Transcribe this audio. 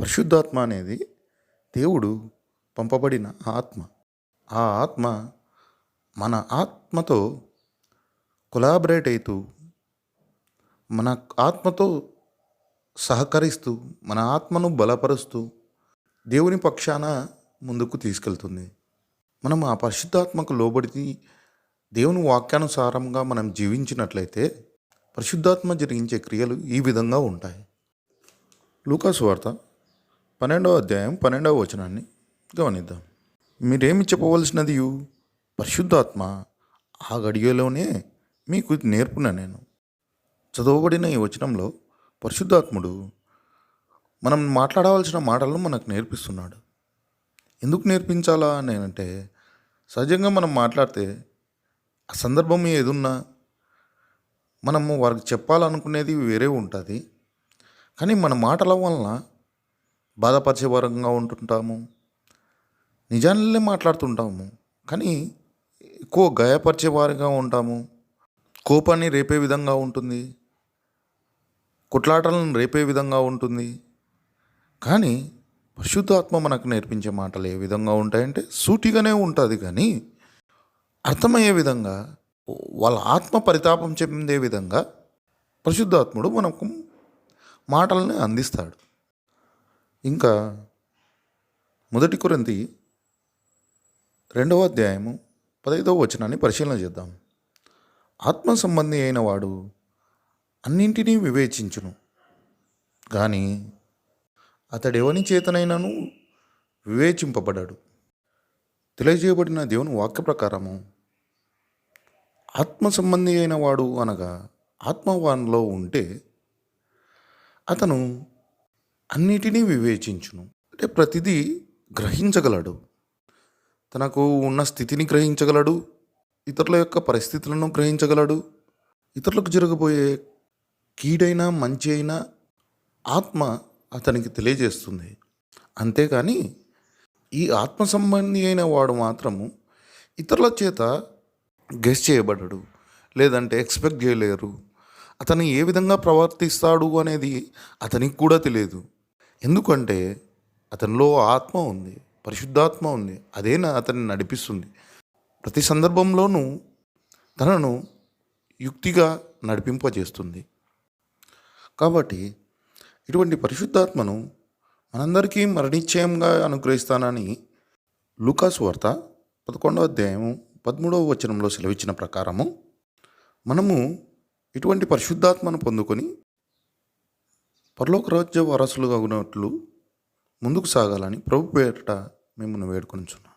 పరిశుద్ధాత్మ అనేది దేవుడు పంపబడిన ఆత్మ. ఆ ఆత్మ మన ఆత్మతో కొలాబరేట్ అవుతూ, మన ఆత్మతో సహకరిస్తూ, మన ఆత్మను బలపరుస్తూ దేవుని పక్షాన ముందుకు తీసుకెళ్తుంది. మనం ఆ పరిశుద్ధాత్మకు లోబడి దేవుని వాక్యానుసారంగా మనం జీవించినట్లయితే పరిశుద్ధాత్మ జరిగించే క్రియలు ఈ విధంగా ఉంటాయి. లూకాసు వార్త 12వ అధ్యాయం 12వ వచనాన్ని గమనిద్దాం. మీరేమి చెప్పవలసినది? పరిశుద్ధాత్మ ఆ గడియలోనే మీకు నేర్పున నేను. చదవబడిన ఈ వచనంలో పరిశుద్ధాత్ముడు మనం మాట్లాడవలసిన మాటలను మనకు నేర్పిస్తున్నాడు. ఎందుకు నేర్పించాలా నేనంటే, సహజంగా మనం మాట్లాడితే ఆ సందర్భం ఏదున్నా మనము వారికి చెప్పాలనుకునేది వేరే ఉంటుంది. కానీ మన మాటల వలన బాధపరిచే వరంగా ఉంటుంటాము, నిజాలనే మాట్లాడుతుంటాము, కానీ ఎక్కువ గాయపరిచే వారిగా ఉంటాము. కోపాన్ని రేపే విధంగా ఉంటుంది, కొట్లాటలను రేపే విధంగా ఉంటుంది. కానీ పరిశుద్ధాత్మ మనకు నేర్పించే మాటలు ఏ విధంగా ఉంటాయంటే సూటిగానే ఉంటుంది, కానీ అర్థమయ్యే విధంగా, వాళ్ళ ఆత్మ పరితాపం చెందే విధంగా పరిశుద్ధాత్ముడు మనకు మాటలని అందిస్తాడు. ఇంకా 1 కొరింథీ 2వ అధ్యాయము 15వ వచనాన్ని పరిశీలన చేద్దాం. ఆత్మ సంబంధి అయిన వాడు అన్నింటినీ వివేచించును, కానీ అతడెవని చేతనైనాను వివేచింపబడ్డాడు. తెలియజేయబడిన దేవుని వాక్య ప్రకారము ఆత్మ సంబంధి అయిన వాడు అనగా ఆత్మవాన్లో ఉంటే అతను అన్నిటినీ వివేచించును. అంటే ప్రతిదీ గ్రహించగలడు, తనకు ఉన్న స్థితిని గ్రహించగలడు, ఇతరుల యొక్క పరిస్థితులను గ్రహించగలడు, ఇతరులకు జరగబోయే కీడైనా మంచి అయినా ఆత్మ అతనికి తెలియజేస్తుంది. అంతేకాని ఈ ఆత్మ సంబంధి అయిన వాడు మాత్రము ఇతరుల చేత గెస్ చేయబడ్డాడు, లేదంటే ఎక్స్పెక్ట్ చేయలేరు. అతను ఏ విధంగా ప్రవర్తిస్తాడు అనేది అతనికి కూడా తెలియదు. ఎందుకంటే అతనిలో ఆత్మ ఉంది, పరిశుద్ధాత్మ ఉంది. అదే అతన్ని నడిపిస్తుంది. ప్రతి సందర్భంలోనూ తనను యుక్తిగా నడిపింపజేస్తుంది. కాబట్టి ఇటువంటి పరిశుద్ధాత్మను మనందరికీ మరణిశ్చయంగా అనుగ్రహిస్తానని లూకాసు వార్త 11వ అధ్యాయం 13వ వచనంలో సెలవిచ్చిన ప్రకారము మనము ఇటువంటి పరిశుద్ధాత్మను పొందుకొని పరలోక రాజ్య వారసులుగా ఉన్నట్లు ముందుకు సాగాలని ప్రభు పేరిట మిమ్మల్ని వేడుకొనుచున్నాను.